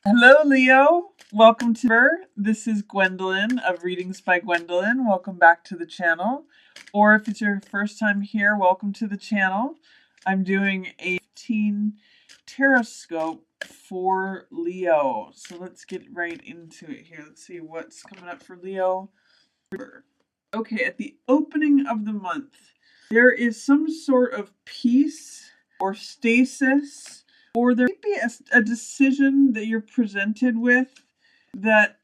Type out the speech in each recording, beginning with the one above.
Hello, Leo. Welcome to her. This is Gwendolyn of Readings by Gwendolyn. Welcome back to the channel. Or if it's your first time here, welcome to the channel. I'm doing a 15 Terrascope for Leo. So let's get right into it here. Let's see what's coming up for Leo. Okay, at the opening of the month, there is some sort of peace or stasis, or there might be a decision that you're presented with that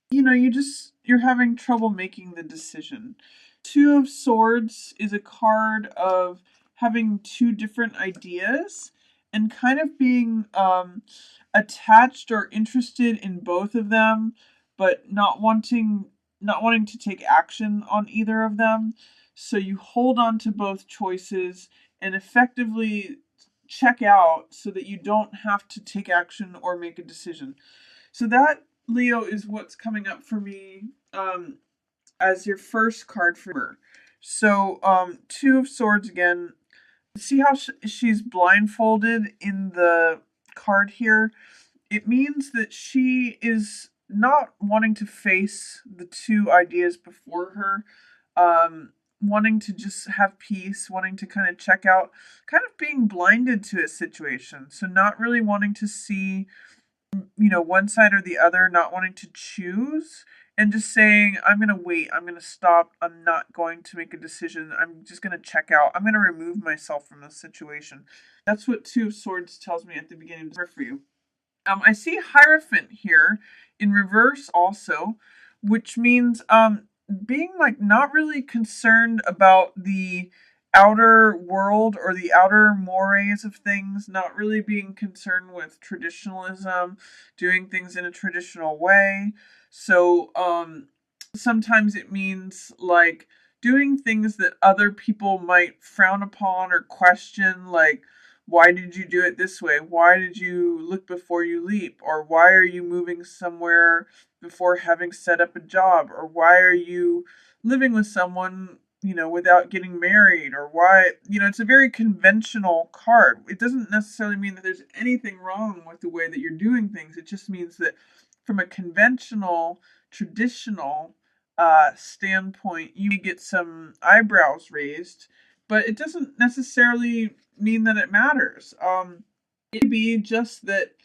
you're having trouble making the decision. Two of Swords is a card of having two different ideas and kind of being attached or interested in both of them, but not wanting to take action on either of them. So you hold on to both choices and effectively check out so that you don't have to take action or make a decision. So that, Leo, is what's coming up for me as your first card for her. So Two of Swords again. See how she's blindfolded in the card here? It means that she is not wanting to face the two ideas before her, wanting to just have peace, wanting to kind of check out, kind of being blinded to a situation. So not really wanting to see, one side or the other, not wanting to choose, and just saying, I'm going to wait, I'm going to stop, I'm not going to make a decision, I'm just going to check out, I'm going to remove myself from this situation. That's what Two of Swords tells me at the beginning of the for you. I see Hierophant here in reverse also, which means being like not really concerned about the outer world or the outer mores of things, not really being concerned with traditionalism, doing things in a traditional way. So sometimes it means like doing things that other people might frown upon or question, like, why did you do it this way? Why did you look before you leap? Or why are you moving somewhere before having set up a job? Or why are you living with someone, without getting married? Or why, it's a very conventional card. It doesn't necessarily mean that there's anything wrong with the way that you're doing things. It just means that from a conventional, traditional standpoint, you get some eyebrows raised, but it doesn't necessarily mean that it matters. It could be just that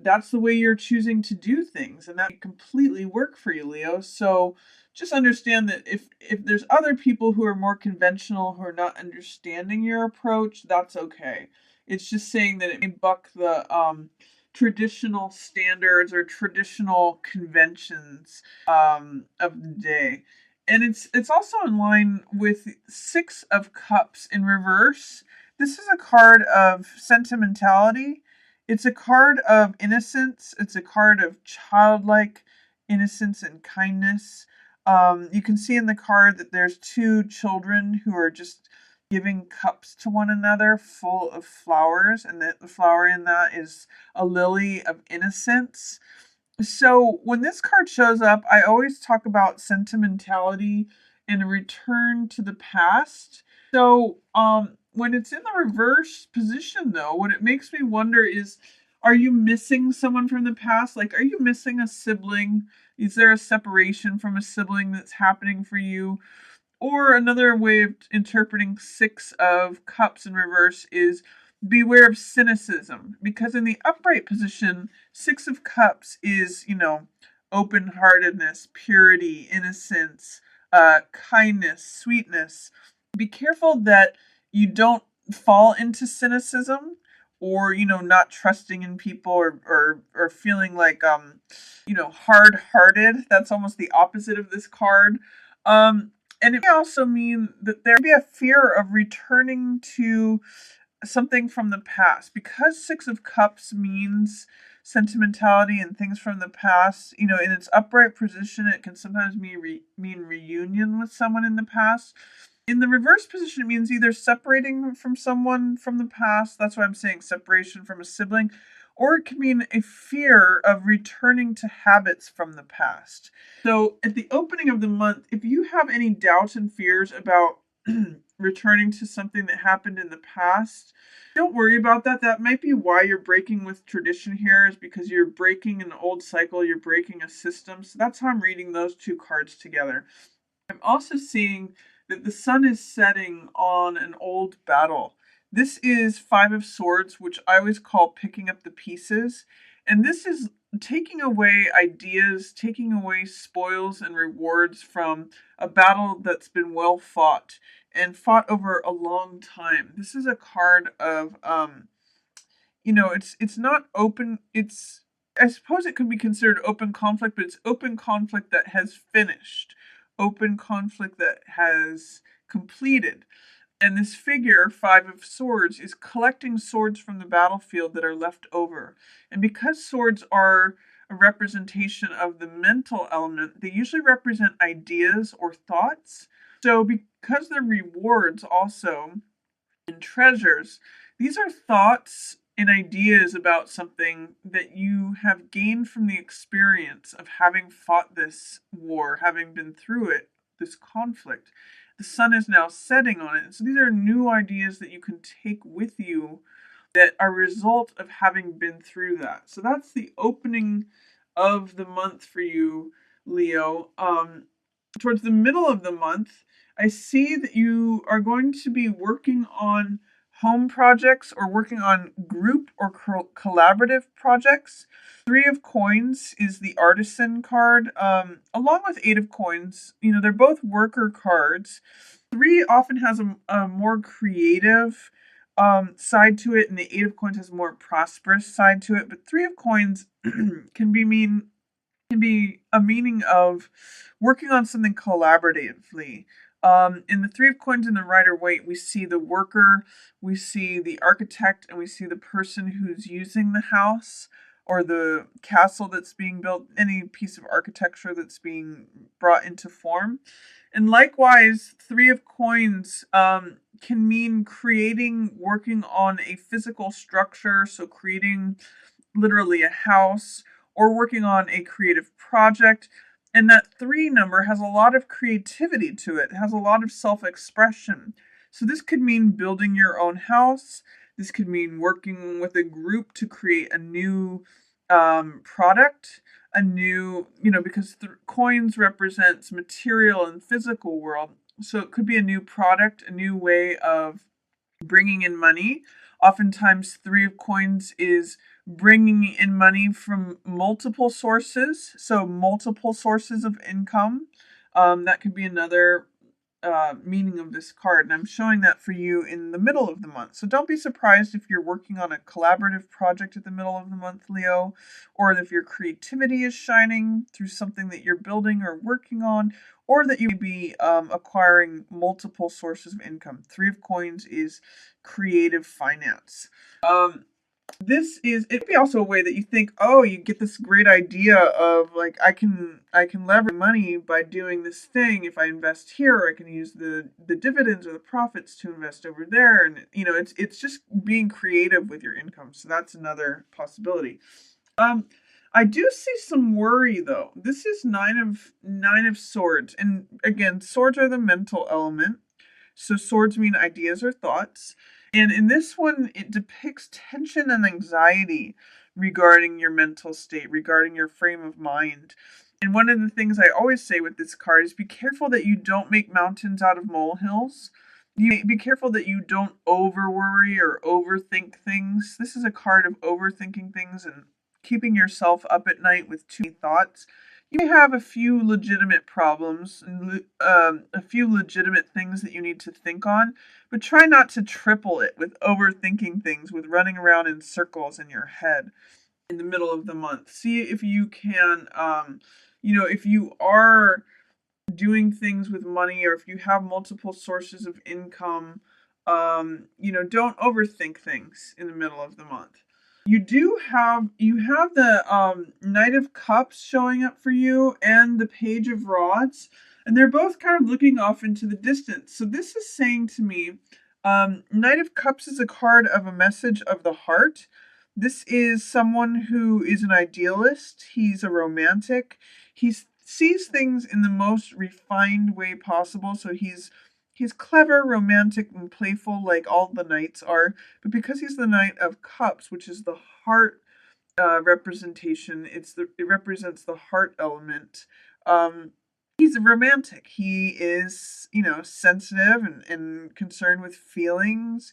that's the way you're choosing to do things, and that can completely work for you, Leo. So just understand that if there's other people who are more conventional, who are not understanding your approach, that's okay. It's just saying that it may buck the traditional standards or traditional conventions of the day. And it's also in line with Six of Cups in reverse. This is a card of sentimentality. It's a card of innocence. It's a card of childlike innocence and kindness. You can see in the card that there's two children who are just giving cups to one another full of flowers, and that the flower in that is a lily of innocence. So when this card shows up, I always talk about sentimentality and a return to the past. So when it's in the reverse position, though, what it makes me wonder is, are you missing someone from the past? Like, are you missing a sibling? Is there a separation from a sibling that's happening for you? Or another way of interpreting Six of Cups in reverse is beware of cynicism. Because in the upright position, Six of Cups is, open heartedness, purity, innocence, kindness, sweetness. Be careful that you don't fall into cynicism, or not trusting in people, or feeling like hard-hearted. That's almost the opposite of this card. And it may also mean that there may be a fear of returning to something from the past. Because Six of Cups means sentimentality and things from the past, in its upright position, it can sometimes mean reunion with someone in the past. In the reverse position, it means either separating from someone from the past. That's why I'm saying separation from a sibling. Or it can mean a fear of returning to habits from the past. So at the opening of the month, if you have any doubts and fears about returning to something that happened in the past. Don't worry about that. That might be why you're breaking with tradition here, is because you're breaking an old cycle, you're breaking a system. So that's how I'm reading those two cards together. I'm also seeing that the sun is setting on an old battle. This is Five of Swords, which I always call picking up the pieces. And this is taking away ideas, taking away spoils and rewards from a battle that's been well fought and fought over a long time. This is a card of it's not open, it's, I suppose it could be considered open conflict, but it's open conflict that has finished, open conflict that has completed. And this figure, Five of Swords, is collecting swords from the battlefield that are left over. And because swords are a representation of the mental element, they usually represent ideas or thoughts. So because they're rewards also and treasures, these are thoughts and ideas about something that you have gained from the experience of having fought this war, having been through it, this conflict. The sun is now setting on it. So these are new ideas that you can take with you that are a result of having been through that. So that's the opening of the month for you, Leo. Towards the middle of the month, I see that you are going to be working on home projects or working on group or collaborative projects. Three of Coins is the artisan card, along with Eight of Coins. They're both worker cards. Three often has a more creative side to it, and the Eight of Coins has a more prosperous side to it. But Three of Coins can be a meaning of working on something collaboratively. In the Three of Coins in the Rider-Waite, we see the worker, we see the architect, and we see the person who's using the house or the castle that's being built, any piece of architecture that's being brought into form. And likewise, Three of Coins can mean working on a physical structure, so creating literally a house, or working on a creative project. And that three number has a lot of creativity to it. It has a lot of self-expression. So this could mean building your own house. This could mean working with a group to create a new product, because coins represents material and physical world. So it could be a new product, a new way of bringing in money. Oftentimes, Three of Coins is bringing in money from multiple sources, so multiple sources of income. That could be another meaning of this card, and I'm showing that for you in the middle of the month. So don't be surprised if you're working on a collaborative project at the middle of the month, Leo, or if your creativity is shining through something that you're building or working on, or that you may be acquiring multiple sources of income. Three of Coins is creative finance. It could be also a way that you think, oh, you get this great idea of like, I can leverage money by doing this thing. If I invest here, I can use the dividends or the profits to invest over there. And it's just being creative with your income. So that's another possibility. I do see some worry though. This is nine of swords. And again, swords are the mental element. So swords mean ideas or thoughts. And in this one, it depicts tension and anxiety regarding your mental state, regarding your frame of mind. And one of the things I always say with this card is be careful that you don't make mountains out of molehills. You be careful that you don't over worry or overthink things. This is a card of overthinking things and keeping yourself up at night with too many thoughts. You may have a few legitimate problems and a few legitimate things that you need to think on, but try not to triple it with overthinking things, with running around in circles in your head in the middle of the month. See if you can, if you are doing things with money, or if you have multiple sources of income, don't overthink things in the middle of the month. You have the Knight of Cups showing up for you and the Page of Rods, and they're both kind of looking off into the distance. So this is saying to me, Knight of Cups is a card of a message of the heart. This is someone who is an idealist. He's a romantic. He sees things in the most refined way possible. So he's He's clever, romantic, and playful like all the knights are, but because he's the Knight of Cups, which is the heart representation, it represents the heart element. Um, he's a romantic. He is, sensitive and concerned with feelings,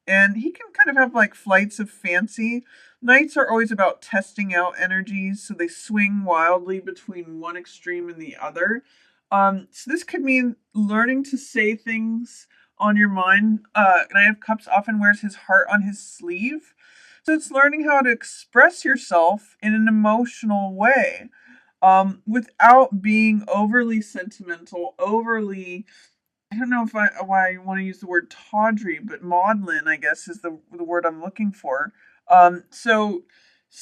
and he can kind of have like flights of fancy. Nights are always about testing out energies, so they swing wildly between one extreme and the other. So this could mean learning to say things on your mind. Knight of Cups often wears his heart on his sleeve. So it's learning how to express yourself in an emotional way, without being overly sentimental, overly, I don't know why I want to use the word tawdry, but maudlin, I guess, is the word I'm looking for. So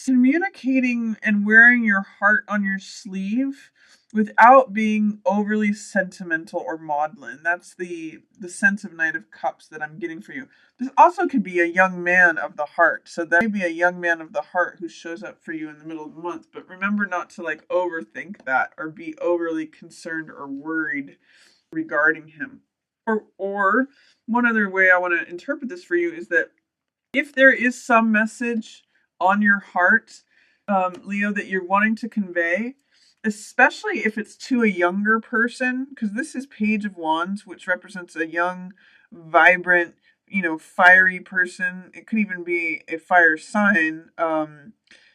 communicating and wearing your heart on your sleeve without being overly sentimental or maudlin. That's the sense of Knight of Cups that I'm getting for you. This also could be a young man of the heart. So that may be a young man of the heart who shows up for you in the middle of the month. But remember not to like overthink that or be overly concerned or worried regarding him. Or one other way I want to interpret this for you is that if there is some message on your heart, Leo, that you're wanting to convey, especially if it's to a younger person, because this is Page of Wands, which represents a young, vibrant, fiery person. It could even be a fire sign,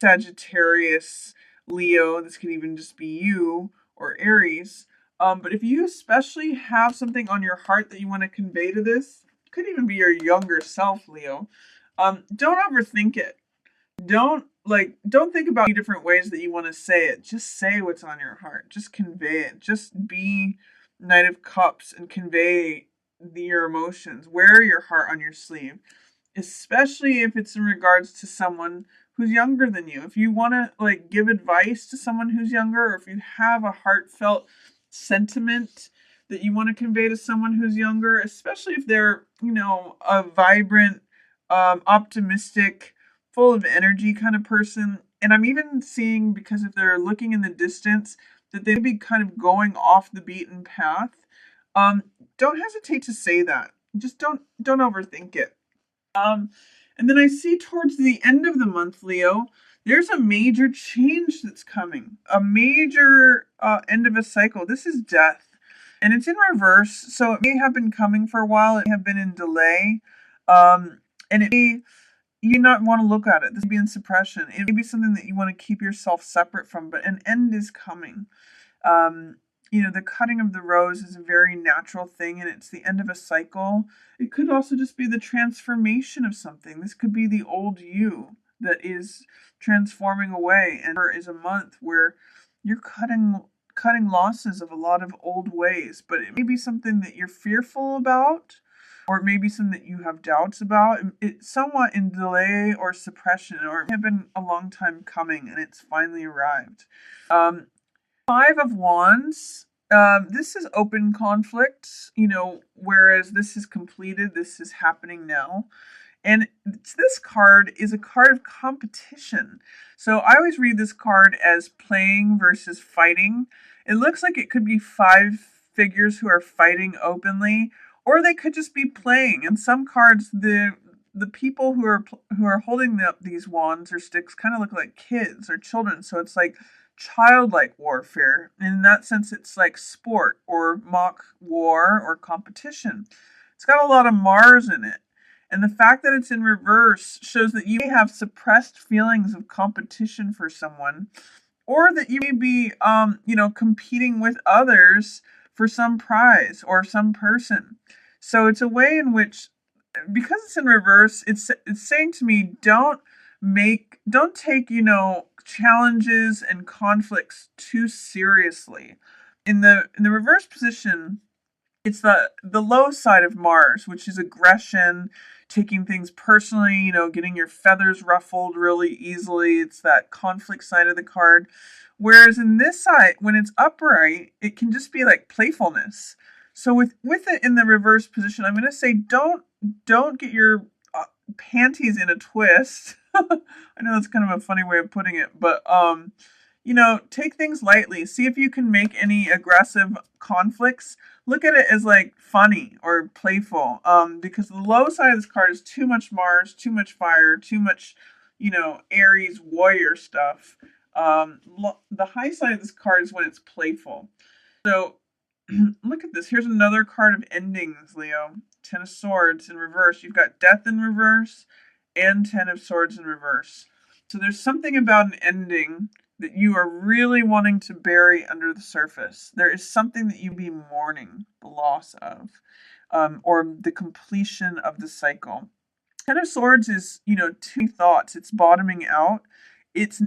Sagittarius, Leo. This could even just be you or Aries. But if you especially have something on your heart that you want to convey to this, could even be your younger self, Leo. Don't overthink it. Don't think about different ways that you want to say it. Just say what's on your heart. Just convey it. Just be Knight of Cups and convey your emotions. Wear your heart on your sleeve, especially if it's in regards to someone who's younger than you. If you want to like give advice to someone who's younger, or if you have a heartfelt sentiment that you want to convey to someone who's younger, especially if they're, a vibrant, optimistic, full of energy kind of person. And I'm even seeing, because if they're looking in the distance, that they may be kind of going off the beaten path. Don't hesitate to say that. Just don't overthink it. And then I see towards the end of the month, Leo, there's a major change that's coming. A major end of a cycle. This is death. And it's in reverse. So it may have been coming for a while. It may have been in delay. And it may you not want to look at it. This may be in suppression. It may be something that you want to keep yourself separate from, but an end is coming. The cutting of the rose is a very natural thing, and it's the end of a cycle. It could also just be the transformation of something. This could be the old you that is transforming away, and there is a month where you're cutting losses of a lot of old ways, but it may be something that you're fearful about, or maybe something that you have doubts about. It's somewhat in delay or suppression, or it may have been a long time coming and it's finally arrived. Five of Wands. This is open conflict, whereas this is completed, this is happening now. And this card is a card of competition. So I always read this card as playing versus fighting. It looks like it could be five figures who are fighting openly, or they could just be playing. And some cards, the people who are holding these wands or sticks kind of look like kids or children. So it's like childlike warfare. And in that sense, it's like sport or mock war or competition. It's got a lot of Mars in it. And the fact that it's in reverse shows that you may have suppressed feelings of competition for someone, or that you may be, competing with others for some prize or some person. So it's a way in which, because it's in reverse, it's saying to me, don't take, challenges and conflicts too seriously. In the reverse position, it's the low side of Mars, which is aggression, taking things personally, getting your feathers ruffled really easily. It's that conflict side of the card. Whereas in this side, when it's upright, it can just be like playfulness. So with it in the reverse position, I'm going to say don't get your panties in a twist. I know that's kind of a funny way of putting it, but take things lightly. See if you can make any aggressive conflicts. Look at it as like funny or playful. Because the low side of this card is too much Mars, too much fire, too much, Aries warrior stuff. The high side of this card is when it's playful. So look at this. Here's another card of endings, Leo. Ten of Swords in reverse. You've got Death in reverse and Ten of Swords in reverse. So there's something about an ending that you are really wanting to bury under the surface. There is something that you be mourning the loss of, or the completion of the cycle. Ten of Swords is, two thoughts. It's bottoming out. It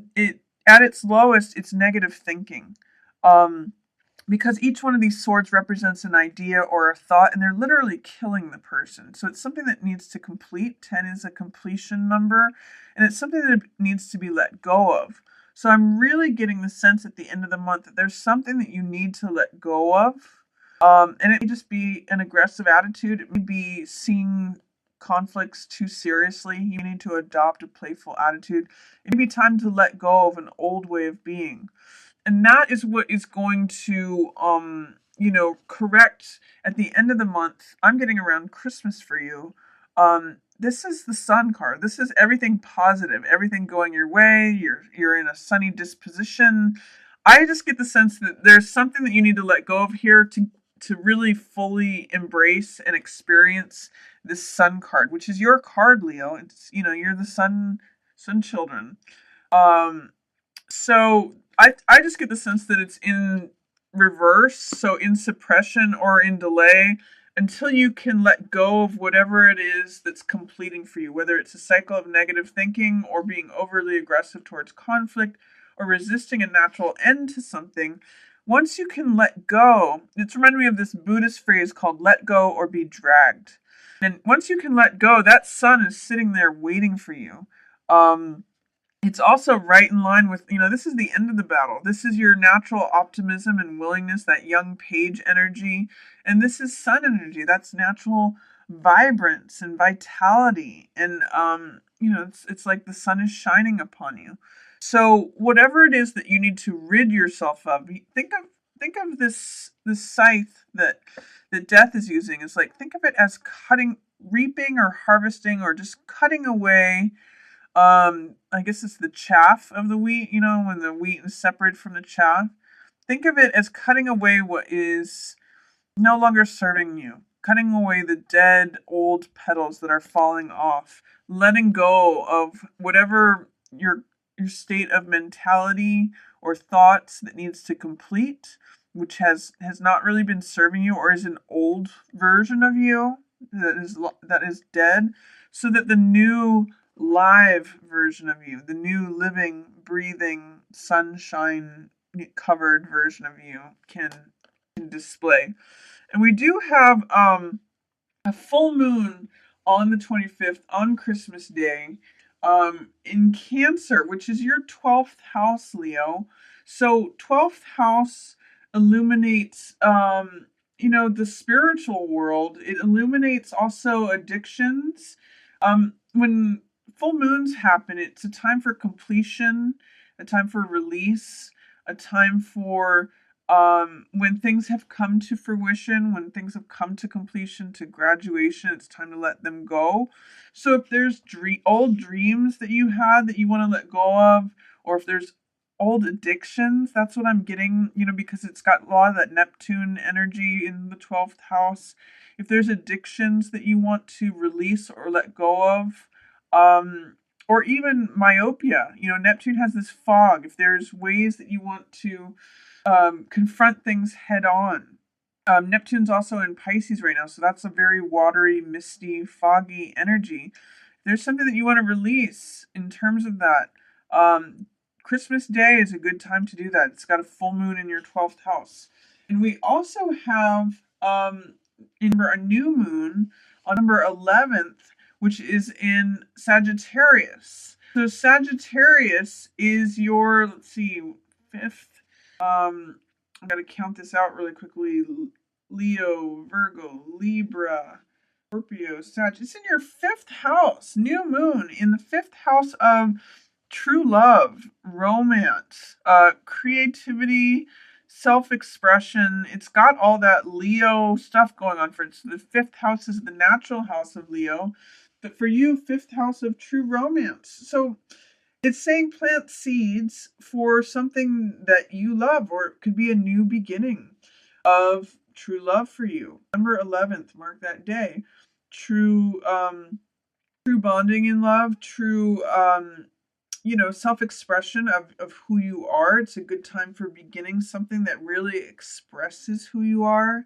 at its lowest, it's negative thinking. Because each one of these swords represents an idea or a thought, and they're literally killing the person. So it's something that needs to complete. 10 is a completion number, and it's something that needs to be let go of. So I'm really getting the sense at the end of the month that there's something that you need to let go of. And it may just be an aggressive attitude. It may be seeing conflicts too seriously. You need to adopt a playful attitude. It may be time to let go of an old way of being. And that is what is going to, correct at the end of the month. I'm getting around Christmas for you. This is the Sun card. This is everything positive, everything going your way. You're in a sunny disposition. I just get the sense that there's something that you need to let go of here to really fully embrace and experience this Sun card, which is your card, Leo. It's, you're the sun children. So I just get the sense that it's in reverse, so in suppression or in delay, until you can let go of whatever it is that's completing for you, whether it's a cycle of negative thinking or being overly aggressive towards conflict or resisting a natural end to something. Once you can let go, it's reminding me of this Buddhist phrase called let go or be dragged. And once you can let go, that sun is sitting there waiting for you. It's also right in line with, this is the end of the battle. This is your natural optimism and willingness, that young page energy. And this is sun energy. That's natural vibrance and vitality. And, it's like the sun is shining upon you. So whatever it is that you need to rid yourself of, think of this scythe that death is using. It's like, think of it as reaping or harvesting or just cutting away. I guess it's the chaff of the wheat, when the wheat is separated from the chaff. Think of it as cutting away what is no longer serving you, cutting away the dead old petals that are falling off, letting go of whatever your state of mentality or thoughts that needs to complete, which has not really been serving you or is an old version of you that is dead, so that the new live version of you, the new living, breathing, sunshine covered version of you can display. And we do have a full moon on the 25th, on Christmas Day, in Cancer, which is your 12th house, Leo. So 12th house illuminates the spiritual world. It illuminates also addictions. When full moons happen, it's a time for completion, a time for release, a time for when things have come to fruition, when things have come to completion, to graduation, it's time to let them go. So if there's old dreams that you had that you want to let go of, or if there's old addictions, that's what I'm getting, because it's got a lot of that Neptune energy in the 12th house. If there's addictions that you want to release or let go of, or even myopia, Neptune has this fog. If there's ways that you want to confront things head on. Neptune's also in Pisces right now, so that's a very watery, misty, foggy energy. There's something that you want to release in terms of that. Christmas Day is a good time to do that. It's got a full moon in your 12th house. And we also have a new moon on number 11th, which is in Sagittarius. So Sagittarius is your, fifth. I gotta count this out really quickly. Leo, Virgo, Libra, Scorpio, Sag. It's in your 5th house. New moon in the 5th house of true love, romance, creativity, self-expression. It's got all that Leo stuff going on for it. So the fifth house is the natural house of Leo, but for you, fifth house of true romance. So it's saying plant seeds for something that you love, or it could be a new beginning of true love for you. November 11th, mark that day. True, true bonding in love, true, self-expression of who you are. It's a good time for beginning something that really expresses who you are.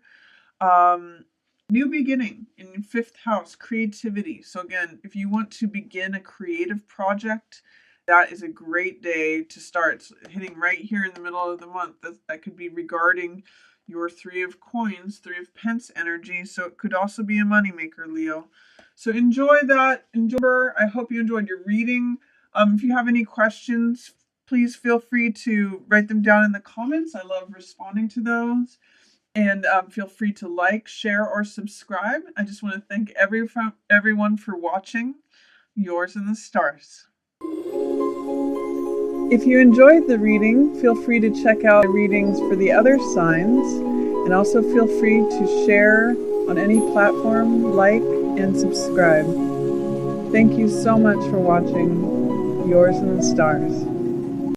Um, New beginning in fifth house, creativity. So again, if you want to begin a creative project, that is a great day to start. It's hitting right here in the middle of the month. That could be regarding your three of coins, three of pence energy. So it could also be a moneymaker, Leo. So enjoy that. I hope you enjoyed your reading. If you have any questions, please feel free to write them down in the comments. I love responding to those. And feel free to like, share, or subscribe. I just want to thank everyone for watching. Yours in the stars. If you enjoyed the reading, feel free to check out readings for the other signs. And also feel free to share on any platform, like, and subscribe. Thank you so much for watching. Yours in the stars.